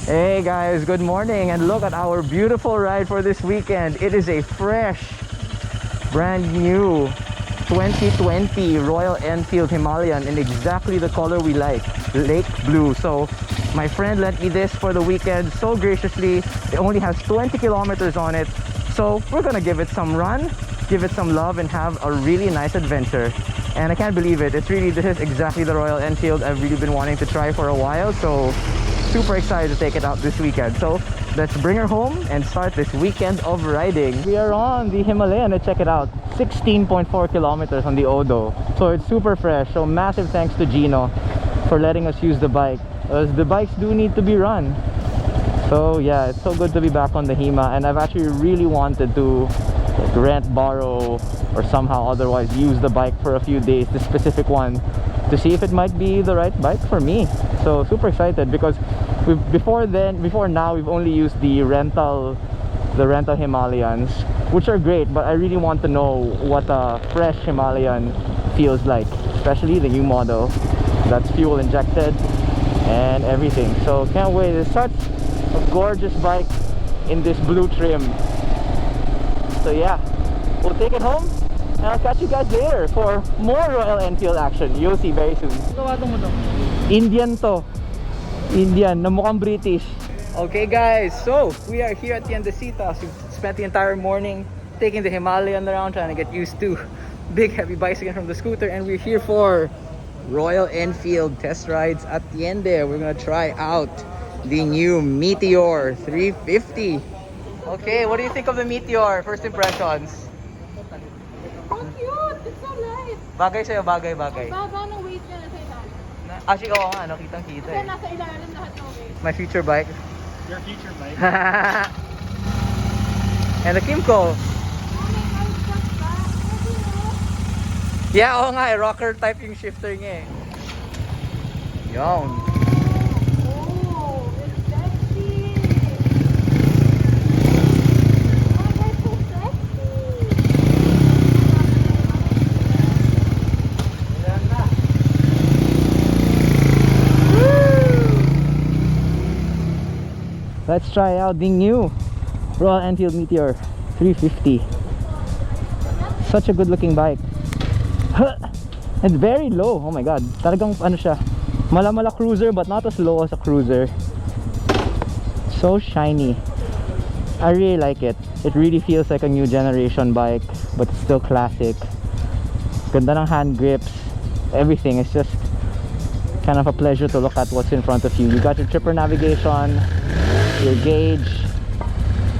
Hey guys, good morning, and look at our beautiful ride for this weekend. It is a fresh, brand new 2020 Royal Enfield Himalayan in exactly the color we like, lake blue. So my friend lent me this for the weekend so graciously. It only has 20 kilometers on it, so we're gonna give it some run, give it some love, and have a really nice adventure. And I can't believe it, this is exactly the Royal Enfield I've really been wanting to try for a while. So super excited to take it out this weekend. So let's bring her home and start this weekend of riding. We are on the Himalayan, and check it out, 16.4 kilometers on the Odo. So it's super fresh. So massive thanks to Gino for letting us use the bike, as the bikes do need to be run. So yeah, it's so good to be back on the Hima, and I've actually really wanted to rent, borrow, or somehow otherwise use the bike for a few days, this specific one, to see if it might be the right bike for me. So super excited, because before now we've only used the rental Himalayans, which are great, but I really want to know what a fresh Himalayan feels like, especially the new model that's fuel injected and everything. So can't wait. It's such a gorgeous bike in this blue trim. So yeah, we'll take it home, and I'll catch you guys later for more Royal Enfield action. You'll see very soon. Indian to. Indian, na mukhang British. Okay guys, so we are here at Tiendesitas. We've spent the entire morning taking the Himalayan around, trying to get used to big heavy bikes again from the scooter, and we're here for Royal Enfield test rides at Tiende. We're gonna try out the new Meteor 350. Okay, what do you think of the Meteor? First impressions? So cute! It's so light! Bagay sa'yo, bagay. Baba ng weight niya nasa ilalim. Actually, oo nga, kitang-kita Kasi eh. nasa ilalim lahat ng weight. My future bike. Your future bike. And the Kimco. Oh my God, it's just that. Yeah, oo nga eh, rocker type yung shifter niya eh. Yon. Oh, it's sexy! Oh, that's so sexy! Let's try out the new Royal Enfield Meteor 350. Such a good looking bike. And very low. Oh my god. Talagang ano siya, mala cruiser, but not as low as a cruiser. So shiny. I really like it. It really feels like a new generation bike, but it's still classic. Ganda ng hand grips. Everything is just kind of a pleasure to look at what's in front of you. You got your tripper navigation, your gauge,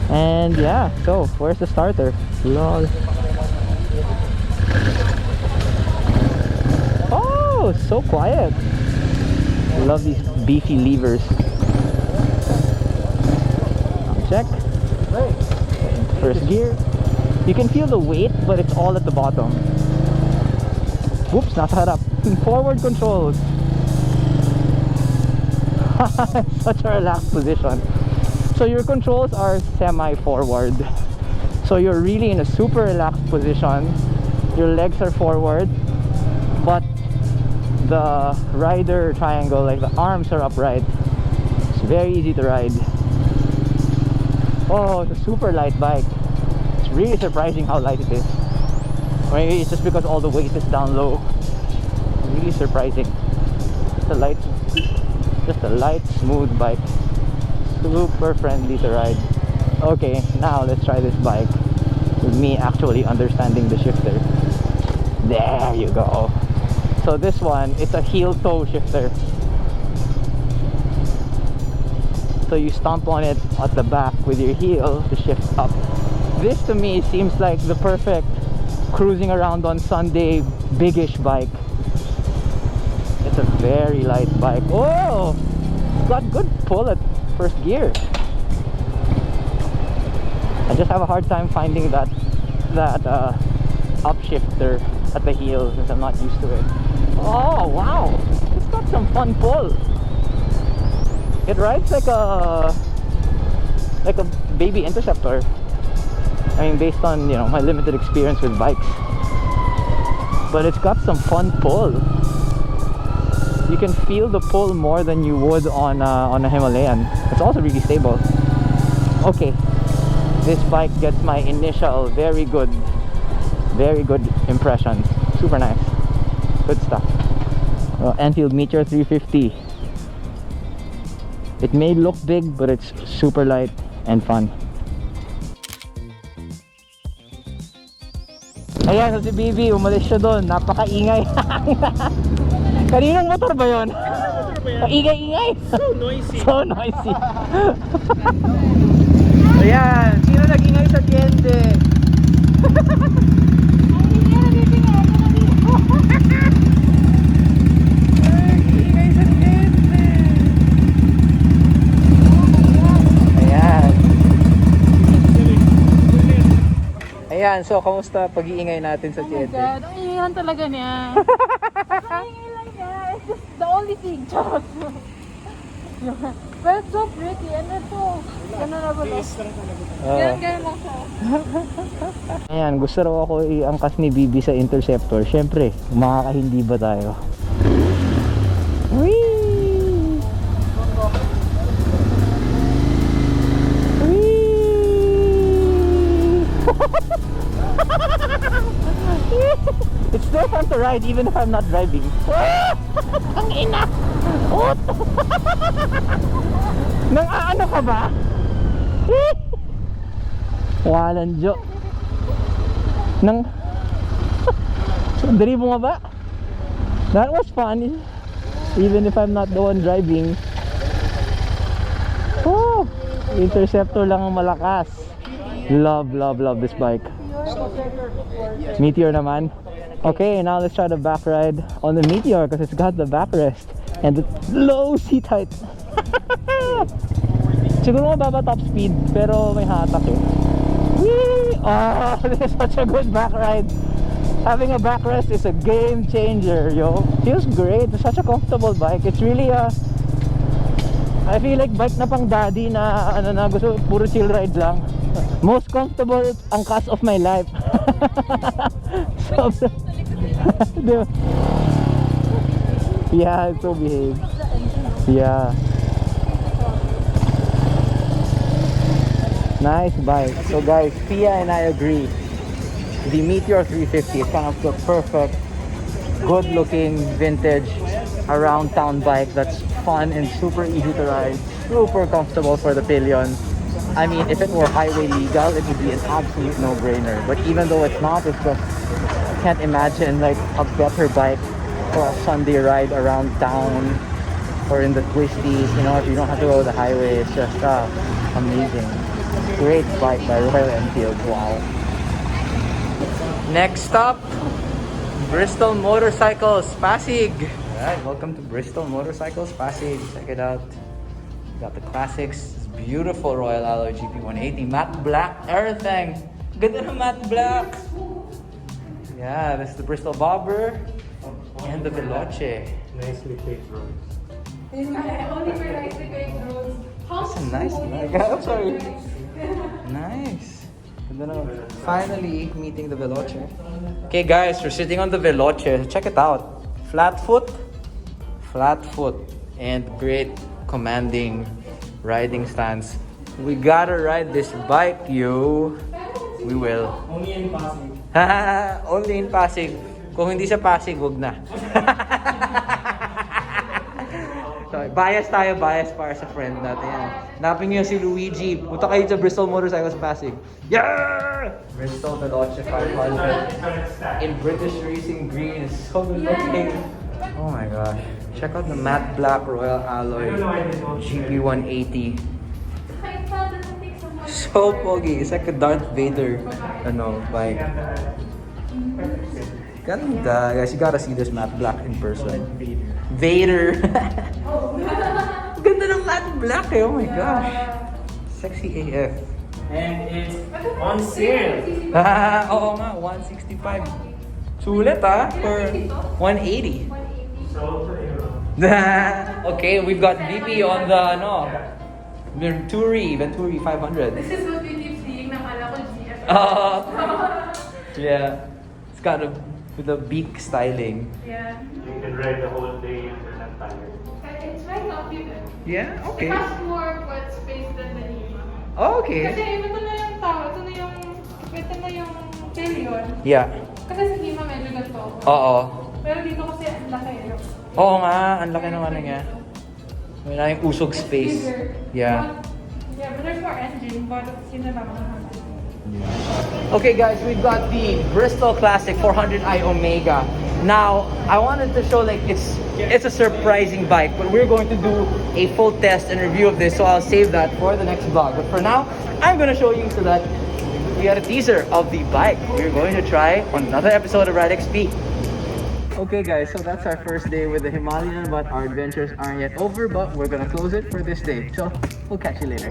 and yeah, so where's the starter? Lol. Oh, so quiet. I love these beefy levers. Check. First gear. You can feel the weight, but it's all at the bottom. Whoops, nasa harap. Forward controls. Such a relaxed position. So your controls are semi-forward, so you're really in a super relaxed position. Your legs are forward, but the rider triangle, like the arms, are upright. It's very easy to ride. Oh, it's a super light bike. It's really surprising how light it is. Maybe it's just because all the weight is down low. Really surprising. Just a light, smooth bike. Super friendly to ride. Okay, now let's try this bike with me actually understanding the shifter. There you go. So this one, it's a heel toe shifter. So you stomp on it at the back with your heel to shift up. This to me seems like the perfect cruising around on Sunday biggish bike. It's a very light bike. Oh, it's got good pull at first gear. I just have a hard time finding that upshifter at the heel since I'm not used to it. Oh wow, it's got some fun pull. It rides like a baby Interceptor. I mean, based on, you know, my limited experience with bikes, but it's got some fun pull. You can feel the pull more than you would on a Himalayan. It's also really stable. Okay, this bike gets my initial very good impression. Super nice, good stuff. Enfield Meteor 350. It may look big, but it's super light and fun. Ayan, si Bibi, umalis siya doon. Napakaingay. Kaninong motor ba yun? Ingay-ingay. So noisy. So noisy. Ayan, sino nag-ingay sa Tiende? Nag-ingay sa Tiende. Ayan. Ayan, so kamusta pag-iingay natin sa Tiende? Oh my God, ang ingihan talaga niya. Ang ingay lang niya. It's just the only thing. Charot. But it's so pretty. And it's so... Ganun na ba? Ganun lang siya. Ayan, gusto raw ako iangkas ni Bibi sa Interceptor. Siyempre, makakahindi ba tayo? Whee! Whee! It's still fun to ride even if I'm not driving. Ang ina! Ot! Nang aano ka ba? Walang jo. Nang Dari mo nga ba? That was fun. Even if I'm not the one driving. Oh, Interceptor lang ang malakas. Love this bike. Meteor naman. Okay, now let's try the back ride on the Meteor because it's got the backrest and the low seat height. Siguro mababa top speed pero may hatak eh. Whee! Oh, this is such a good back ride. Having a backrest is a game changer, yo. Feels great. It's such a comfortable bike. It's really I feel like bike na pang daddy na ano na gusto puro chill ride lang. Most comfortable angkas of my life. So, diba? Yeah, it's so behaved. Yeah. Nice bike. So guys, Pia and I agree. The Meteor 350 is kind of the perfect, good looking vintage around town bike that's fun and super easy to ride, super comfortable for the pillion. I mean, if it were highway legal, it would be an absolute no-brainer. But even though it's not, it's just, I can't imagine like a better bike for a Sunday ride around town or in the twisties, you know, if you don't have to go to the highway. It's just amazing. Great bike by Royal Enfield. Wow. Next stop, Bristol Motorcycles Pasig. Alright, welcome to Bristol Motorcycles Pasig. Check it out. Got the classics. This beautiful Royal Alloy GP180 matte black, everything. Ganda na matte black. Yeah, this is the Bristol Bobber and the Veloce. Nicely paved roads. Only for nicely paved roads. That's a nice bike. I'm sorry. Nice. Ganda na. Finally meeting the Veloce. Okay guys, we're sitting on the Veloce. Check it out. Flat foot, and great commanding riding stance. We gotta ride this bike, yo. We will. Only in Pasig. Only in Pasig. Kung hindi sa Pasig, wag na. So, bias para sa friend natin yan. Napin niyo si Luigi. Punta kayo sa Bristol Motorcycles Pasig. Yeah! Bristol Veloce 500 in British Racing Green. It's so good looking. Oh my gosh. Check out the matte black Royal Alloy GP180. So pogi. It's like a Darth Vader bike. Ganda. Guys, you gotta see this matte black in person. Vader. Ganda ng matte black eh. Oh my gosh. Sexy AF. And it's on sale. Oo nga, 165. Sulit for 180. So, Okay, we've got VP on the Venturi 500. This is what we keep seeing. Nakala ko GF. Yeah. It's got with the beak styling. Yeah. you can ride the whole day and then enough yun eh. Yeah, It okay. has more wet space than the Hima. Okay. Kasi ito na yung tao, ito na yung Pelion. Yeah. Kasi sa Hima medyo ganito. Oo. Pero dito kasi ang laki. Oo nga, ang laki ng ano niya. May na yung usog It's space. bigger. Yeah. Yeah, but there's more engine, but yun na lang ang Okay guys, we've got the Bristol Classic 400i Omega. Now, I wanted to show like it's a surprising bike, but we're going to do a full test and review of this, so I'll save that for the next vlog. But for now, I'm going to show you so that we got a teaser of the bike we're going to try on another episode of RideXP. Okay guys, so that's our first day with the Himalayan, but our adventures aren't yet over, but we're gonna close it for this day. So, we'll catch you later.